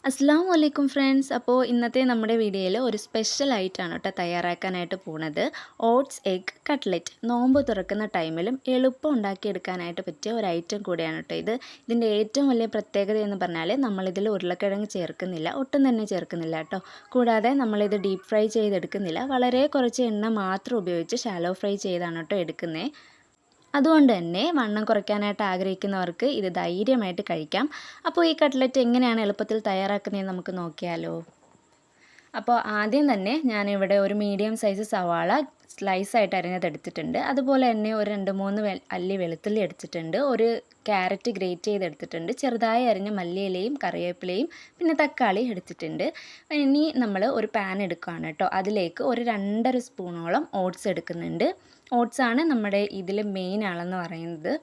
അസ്സലാമു അലൈക്കും ഫ്രണ്ട്സ്. അപ്പോൾ ഇന്നത്തെ നമ്മുടെ വീഡിയോയിൽ ഒരു സ്പെഷ്യൽ ആയിട്ടാണ് കേട്ടോ തയ്യാറാക്കാനായിട്ട് പോണത്. Oats egg cutlet. നോമ്പ് തുറക്കുന്ന ടൈമിലും എളുപ്പം ഉണ്ടാക്കിയെടുക്കാനായിട്ട് പറ്റിയ ഒരു ഐറ്റം കൂടിയാണ് കേട്ടോ ഇത്. ഇതിൻ്റെ ഏറ്റവും വലിയ പ്രത്യേകത എന്ന് പറഞ്ഞാൽ നമ്മളിതിൽ ഉരുളക്കിഴങ്ങ് ചേർക്കുന്നില്ല, ഒട്ടും തന്നെ ചേർക്കുന്നില്ല കേട്ടോ. കൂടാതെ നമ്മളിത് ഡീപ്പ് ഫ്രൈ ചെയ്തെടുക്കുന്നില്ല, വളരെ കുറച്ച് എണ്ണ മാത്രം ഉപയോഗിച്ച് ഷാലോ ഫ്രൈ ചെയ്താണ് കേട്ടോ എടുക്കുന്നത്. അതുകൊണ്ട് തന്നെ വണ്ണം കുറയ്ക്കാനായിട്ട് ആഗ്രഹിക്കുന്നവർക്ക് ഇത് ധൈര്യമായിട്ട് കഴിക്കാം. അപ്പോൾ ഈ കട്ട്ലറ്റ് എങ്ങനെയാണ് എളുപ്പത്തിൽ തയ്യാറാക്കുന്നതെന്ന് നമുക്ക് നോക്കിയാലോ. അപ്പോൾ ആദ്യം തന്നെ ഞാനിവിടെ ഒരു മീഡിയം സൈസ് സവാള സ്ലൈസായിട്ട് അരിഞ്ഞതെടുത്തിട്ടുണ്ട്. അതുപോലെ തന്നെ ഒരു 2-3 അല്ലി വെളുത്തുള്ളി എടുത്തിട്ടുണ്ട്. ഒരു ക്യാരറ്റ് ഗ്രേറ്റ് ചെയ്തെടുത്തിട്ടുണ്ട്. ചെറുതായി അരിഞ്ഞ മല്ലിയിലയും കറിവേപ്പിലയും പിന്നെ തക്കാളി എടുത്തിട്ടുണ്ട്. ഇനി നമ്മൾ ഒരു പാൻ എടുക്കുകയാണ് കേട്ടോ. അതിലേക്ക് ഒരു 2.5 സ്പൂണോളം ഓട്സ് എടുക്കുന്നുണ്ട്. ഓട്സാണ് നമ്മുടെ ഇതിൽ മെയിൻ ആളെന്ന് പറയുന്നത്.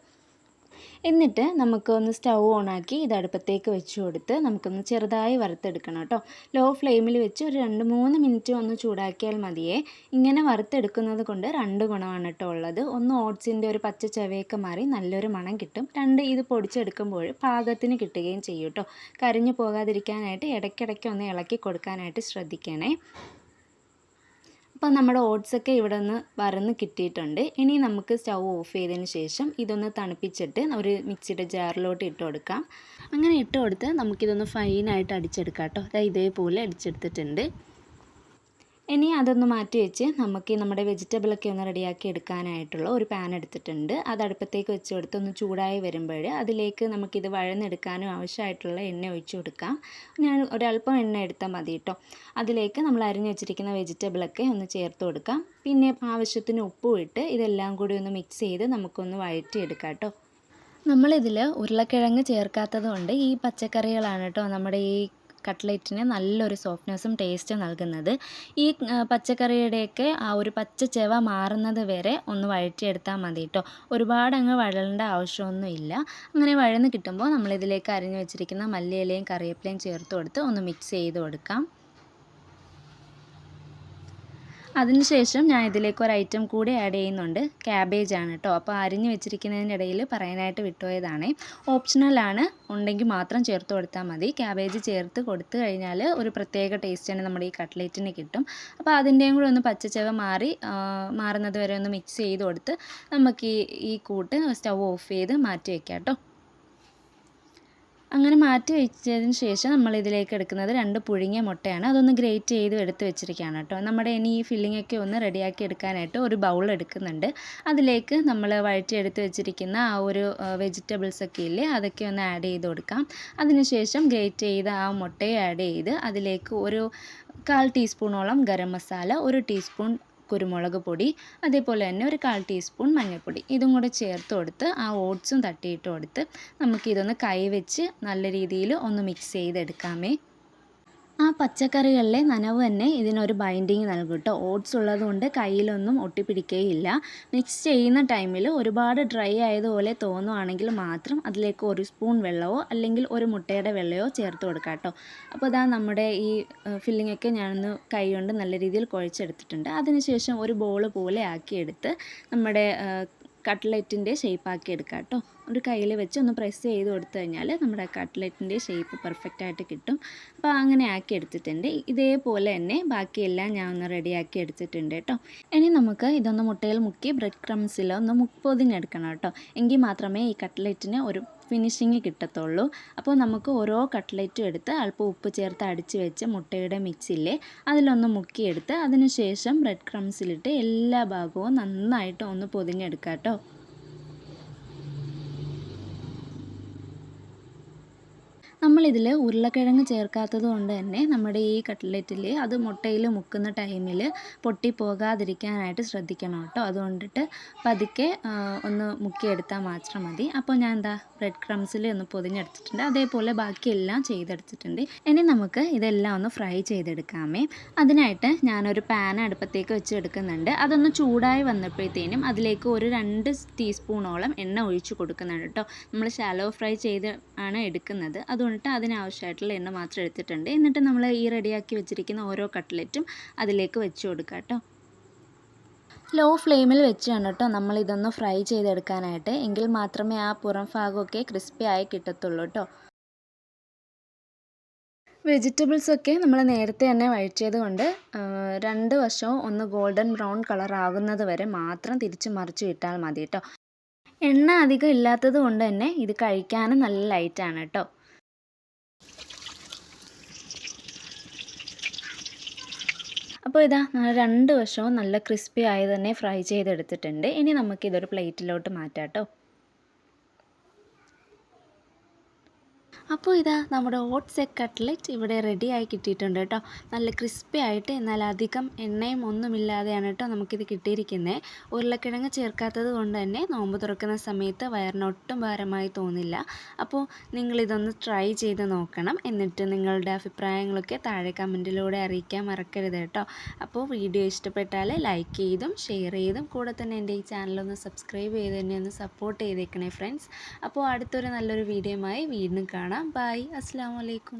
എന്നിട്ട് നമുക്കൊന്ന് സ്റ്റൗ ഓണാക്കി ഇത് അടുപ്പത്തേക്ക് വെച്ച് കൊടുത്ത് നമുക്കൊന്ന് ചെറുതായി വറുത്തെടുക്കണം കേട്ടോ. ലോ ഫ്ലെയിമിൽ വെച്ച് ഒരു 2-3 മിനിറ്റ് ഒന്ന് ചൂടാക്കിയാൽ മതിയേ. ഇങ്ങനെ വറുത്തെടുക്കുന്നത് കൊണ്ട് 2 ഗുണമാണ് കേട്ടോ ഉള്ളത്. ഒന്ന് ഓട്സിൻ്റെ ഒരു പച്ച ചവയൊക്കെ മാറി നല്ലൊരു മണം കിട്ടും. 2 ഇത് പൊടിച്ചെടുക്കുമ്പോൾ പാകത്തിന് കിട്ടുകയും ചെയ്യും കേട്ടോ. കരിഞ്ഞു പോകാതിരിക്കാനായിട്ട് ഇടയ്ക്കിടയ്ക്ക് ഒന്ന് ഇളക്കി കൊടുക്കാനായിട്ട് ശ്രദ്ധിക്കണേ. അപ്പോൾ നമ്മുടെ ഓട്സൊക്കെ ഇവിടെ നിന്ന് വറന്ന് കിട്ടിയിട്ടുണ്ട്. ഇനി നമുക്ക് സ്റ്റൗ ഓഫ് ചെയ്തതിന് ശേഷം ഇതൊന്ന് തണുപ്പിച്ചിട്ട് ഒരു മിക്സിയുടെ ജാറിലോട്ട് ഇട്ട് കൊടുക്കാം. അങ്ങനെ ഇട്ട് കൊടുത്ത് നമുക്കിതൊന്ന് ഫൈനായിട്ട് അടിച്ചെടുക്കാം കേട്ടോ. അതായത് ഇതേപോലെ അടിച്ചെടുത്തിട്ടുണ്ട്. ഇനി അതൊന്ന് മാറ്റി വെച്ച് നമുക്ക് നമ്മുടെ വെജിറ്റബിളൊക്കെ ഒന്ന് റെഡിയാക്കി എടുക്കാനായിട്ടുള്ള ഒരു പാൻ എടുത്തിട്ടുണ്ട്. അത് അടുപ്പത്തേക്ക് വെച്ച് കൊടുത്ത് ഒന്ന് ചൂടായി വരുമ്പോൾ അതിലേക്ക് നമുക്കിത് വഴന്നെടുക്കാനും ആവശ്യമായിട്ടുള്ള എണ്ണ ഒഴിച്ച് കൊടുക്കാം. ഞാൻ ഒരല്പം എണ്ണ എടുത്താൽ മതി കേട്ടോ. അതിലേക്ക് നമ്മൾ അരിഞ്ഞ് വെച്ചിരിക്കുന്ന വെജിറ്റബിളൊക്കെ ഒന്ന് ചേർത്ത് കൊടുക്കാം. പിന്നെ ആവശ്യത്തിന് ഉപ്പും ഇട്ട് ഇതെല്ലാം കൂടി ഒന്ന് മിക്സ് ചെയ്ത് നമുക്കൊന്ന് വഴറ്റിയെടുക്കാം കേട്ടോ. നമ്മളിതിൽ ഉരുളക്കിഴങ്ങ് ചേർക്കാത്തത് കൊണ്ട് ഈ പച്ചക്കറികളാണ് കേട്ടോ നമ്മുടെ ഈ കട്ട്ലറ്റിന് നല്ലൊരു സോഫ്റ്റ്നെസ്സും ടേസ്റ്റും നൽകുന്നത്. ഈ പച്ചക്കറിയുടെയൊക്കെ ആ ഒരു പച്ച ചെവ മാറുന്നത് വരെ ഒന്ന് വഴറ്റിയെടുത്താൽ മതി കേട്ടോ. ഒരുപാട് അങ്ങ് വഴലേണ്ട ആവശ്യമൊന്നുമില്ല. അങ്ങനെ വഴന്ന് കിട്ടുമ്പോൾ നമ്മളിതിലേക്ക് അരിഞ്ഞു വെച്ചിരിക്കുന്ന മല്ലിയിലയും കറിവേപ്പിലയും ചേർത്ത് കൊടുത്ത് ഒന്ന് മിക്സ് ചെയ്ത് കൊടുക്കാം. അതിനുശേഷം ഞാൻ ഇതിലേക്ക് ഒരു ഐറ്റം കൂടി ആഡ് ചെയ്യുന്നുണ്ട്. ക്യാബേജാണ് കേട്ടോ. അപ്പോൾ അരിഞ്ഞ് വെച്ചിരിക്കുന്നതിൻ്റെ ഇടയിൽ പറയാനായിട്ട് വിട്ടുപോയതാണ്. ഓപ്ഷണലാണ്, ഉണ്ടെങ്കിൽ മാത്രം ചേർത്ത് കൊടുത്താൽ മതി. ക്യാബേജ് ചേർത്ത് കൊടുത്തു കഴിഞ്ഞാൽ ഒരു പ്രത്യേക ടേസ്റ്റ് തന്നെ നമ്മുടെ ഈ കട്ട്ലേറ്റിന് കിട്ടും. അപ്പോൾ അതിൻ്റെയും കൂടെ ഒന്ന് പച്ചച്ചവ മാറുന്നത് വരെ ഒന്ന് മിക്സ് ചെയ്ത് കൊടുത്ത് നമുക്ക് ഈ കൂട്ട് സ്റ്റൗ ഓഫ് ചെയ്ത് മാറ്റി വയ്ക്കാം കേട്ടോ. അങ്ങനെ മാറ്റി വെച്ചതിന് ശേഷം നമ്മളിതിലേക്ക് എടുക്കുന്നത് 2 പുഴുങ്ങിയ മുട്ടയാണ്. അതൊന്ന് ഗ്രേറ്റ് ചെയ്ത് എടുത്ത് വെച്ചിരിക്കുകയാണ് കേട്ടോ. നമ്മുടെ ഇനി ഈ ഫില്ലിങ്ങൊക്കെ ഒന്ന് റെഡിയാക്കി എടുക്കാനായിട്ട് ഒരു ബൗൾ എടുക്കുന്നുണ്ട്. അതിലേക്ക് നമ്മൾ വഴറ്റിയെടുത്ത് വെച്ചിരിക്കുന്ന ആ ഒരു വെജിറ്റബിൾസൊക്കെ ഇല്ലേ, അതൊക്കെ ഒന്ന് ആഡ് ചെയ്ത് കൊടുക്കാം. അതിനുശേഷം ഗ്രേറ്റ് ചെയ്ത ആ മുട്ടയെ ആഡ് ചെയ്ത് അതിലേക്ക് ഒരു 1/4 ടീസ്പൂണോളം ഗരം മസാല, 1 ടീസ്പൂൺ കുരുമുളക് പൊടി, അതേപോലെ തന്നെ ഒരു 1/4 ടീസ്പൂൺ മഞ്ഞൾപ്പൊടി ഇതും കൂടെ ചേർത്ത് കൊടുത്ത് ആ ഓട്സും തട്ടിയിട്ട് കൊടുത്ത് നമുക്കിതൊന്ന് കൈവച്ച് നല്ല രീതിയിൽ ഒന്ന് മിക്സ് ചെയ്തെടുക്കാമേ. ആ പച്ചക്കറികളിലെ നനവ് തന്നെ ഇതിനൊരു ബൈൻഡിങ് നൽകും കേട്ടോ. ഓട്സ് ഉള്ളതുകൊണ്ട് കയ്യിലൊന്നും ഒട്ടിപ്പിടിക്കുകയില്ല. മിക്സ് ചെയ്യുന്ന ടൈമിൽ ഒരുപാട് ഡ്രൈ ആയതുപോലെ തോന്നുവാണെങ്കിൽ മാത്രം അതിലേക്ക് 1 സ്പൂൺ വെള്ളമോ അല്ലെങ്കിൽ ഒരു മുട്ടയുടെ വെള്ളയോ ചേർത്ത് കൊടുക്കാം കേട്ടോ. അപ്പോൾ ഇതാ നമ്മുടെ ഈ ഫില്ലിങ്ങൊക്കെ ഞാനൊന്ന് കൈ കൊണ്ട് നല്ല രീതിയിൽ കുഴച്ചെടുത്തിട്ടുണ്ട്. അതിനുശേഷം ഒരു ബോൾ പോലെ ആക്കിയെടുത്ത് നമ്മുടെ കട്ട്ലറ്റിൻ്റെ ഷേപ്പാക്കി എടുക്കാം കേട്ടോ. ഒരു കയ്യിൽ വെച്ച് ഒന്ന് പ്രസ് ചെയ്ത് കൊടുത്തു കഴിഞ്ഞാൽ നമ്മുടെ കട്ട്ലറ്റിൻ്റെ ഷേപ്പ് പെർഫെക്റ്റായിട്ട് കിട്ടും. അപ്പോൾ അങ്ങനെ ആക്കി എടുത്തിട്ടുണ്ട്. ഇതേപോലെ തന്നെ ബാക്കിയെല്ലാം ഞാൻ ഒന്ന് റെഡിയാക്കി എടുത്തിട്ടുണ്ട് കേട്ടോ. ഇനി നമുക്ക് ഇതൊന്ന് മുട്ടയിൽ മുക്കി ബ്രെഡ് ക്രംസിൽ ഒന്ന് പൊതിഞ്ഞെടുക്കണം കേട്ടോ. എങ്കിൽ മാത്രമേ ഈ കട്ട്ലറ്റിന് ഒരു ഫിനിഷിങ് കിട്ടത്തുള്ളൂ. അപ്പോൾ നമുക്ക് ഓരോ കട്ട്ലറ്റും എടുത്ത് അല്പം ഉപ്പ് ചേർത്ത് അടിച്ച് വെച്ച് മുട്ടയുടെ മിക്സില്ലേ അതിലൊന്ന് മുക്കിയെടുത്ത് അതിനുശേഷം ബ്രെഡ് ക്രംസിലിട്ട് എല്ലാ ഭാഗവും നന്നായിട്ട് ഒന്ന് പൊതിഞ്ഞെടുക്കാം കേട്ടോ. നമ്മളിതിൽ ഉരുളക്കിഴങ്ങ് ചേർക്കാത്തത് കൊണ്ട് തന്നെ നമ്മുടെ ഈ കട്ട്ലറ്റിൽ അത് മുട്ടയിൽ മുക്കുന്ന ടൈമിൽ പൊട്ടിപ്പോകാതിരിക്കാനായിട്ട് ശ്രദ്ധിക്കണം കേട്ടോ. അതുകൊണ്ടിട്ട് പതുക്കെ ഒന്ന് മുക്കിയെടുത്താൽ മാത്രം മതി. അപ്പോൾ ഞാൻ ബ്രെഡ് ക്രംസിൽ ഒന്ന് പൊതിഞ്ഞെടുത്തിട്ടുണ്ട്. അതേപോലെ ബാക്കിയെല്ലാം ചെയ്തെടുത്തിട്ടുണ്ട്. ഇനി നമുക്ക് ഇതെല്ലാം ഒന്ന് ഫ്രൈ ചെയ്തെടുക്കാമേ. അതിനായിട്ട് ഞാനൊരു പാൻ അടുപ്പത്തേക്ക് വെച്ച് എടുക്കുന്നുണ്ട്. അതൊന്ന് ചൂടായി വന്നപ്പോഴത്തേനും അതിലേക്ക് ഒരു 2 ടീസ്പൂണോളം എണ്ണ ഒഴിച്ച് കൊടുക്കുന്നുണ്ട് കേട്ടോ. നമ്മൾ ഷാലോ ഫ്രൈ ചെയ്ത് ആണ് എടുക്കുന്നത്. അതുകൊണ്ട് അതിനാവശ്യമായിട്ടുള്ള എണ്ണ മാത്രം എടുത്തിട്ടുണ്ട്. എന്നിട്ട് നമ്മൾ ഈ റെഡിയാക്കി വെച്ചിരിക്കുന്ന ഓരോ കട്ട്ലറ്റും അതിലേക്ക് വെച്ച് കൊടുക്കാം കേട്ടോ. ലോ ഫ്ലെയിമിൽ വെച്ചാണ് കേട്ടോ നമ്മളിതൊന്ന് ഫ്രൈ ചെയ്തെടുക്കാനായിട്ട്. എങ്കിൽ മാത്രമേ ആ പുറം ഭാഗമൊക്കെ ക്രിസ്പി ആയി കിട്ടത്തുള്ളൂ കേട്ടോ. വെജിറ്റബിൾസൊക്കെ നമ്മൾ നേരത്തെ തന്നെ വഴറ്റിയത് കൊണ്ട് രണ്ട് വശവും ഒന്ന് ഗോൾഡൻ ബ്രൗൺ കളർ ആകുന്നത് വരെ മാത്രം തിരിച്ച് മറിച്ച് ഇട്ടാൽ മതി കേട്ടോ. എണ്ണ അധികം ഇല്ലാത്തത് കൊണ്ട് തന്നെ ഇത് കഴിക്കാനും നല്ല ലൈറ്റാണ് കേട്ടോ. അപ്പോൾ ഇതാ രണ്ട് വശവും നല്ല ക്രിസ്പി ആയി തന്നെ ഫ്രൈ ചെയ്തെടുത്തിട്ടുണ്ട്. ഇനി നമുക്കിതൊരു പ്ലേറ്റിലോട്ട് മാറ്റാം കേട്ടോ. അപ്പോൾ ഇതാ നമ്മുടെ ഓട്സ് എഗ് കട്ട്ലറ്റ് ഇവിടെ റെഡി ആയി കിട്ടിയിട്ടുണ്ട് കേട്ടോ. നല്ല ക്രിസ്പി ആയിട്ട് എന്നാൽ അധികം എണ്ണയും ഒന്നുമില്ലാതെയാണ് കേട്ടോ നമുക്കിത് കിട്ടിയിരിക്കുന്നത്. ഉരുളക്കിഴങ്ങ് ചേർക്കാത്തത് കൊണ്ട് തന്നെ നോമ്പ് തുറക്കുന്ന സമയത്ത് വയറിനൊട്ടും ഭാരമായി തോന്നില്ല. അപ്പോൾ നിങ്ങളിതൊന്ന് ട്രൈ ചെയ്ത് നോക്കണം. എന്നിട്ട് നിങ്ങളുടെ അഭിപ്രായങ്ങളൊക്കെ താഴെ കമൻറ്റിലൂടെ അറിയിക്കാൻ മറക്കരുത് കേട്ടോ. അപ്പോൾ വീഡിയോ ഇഷ്ടപ്പെട്ടാൽ ലൈക്ക് ചെയ്തും ഷെയർ ചെയ്തും കൂടെ തന്നെ എൻ്റെ ഈ ചാനലൊന്ന് സബ്സ്ക്രൈബ് ചെയ്ത് തന്നെ ഒന്ന് സപ്പോർട്ട് ചെയ്തേക്കണേ ഫ്രണ്ട്സ്. അപ്പോൾ അടുത്തൊരു നല്ലൊരു വീഡിയോയുമായി വീണ്ടും കാണാം. ബൈ. അസ്സലാമു അലൈക്കും.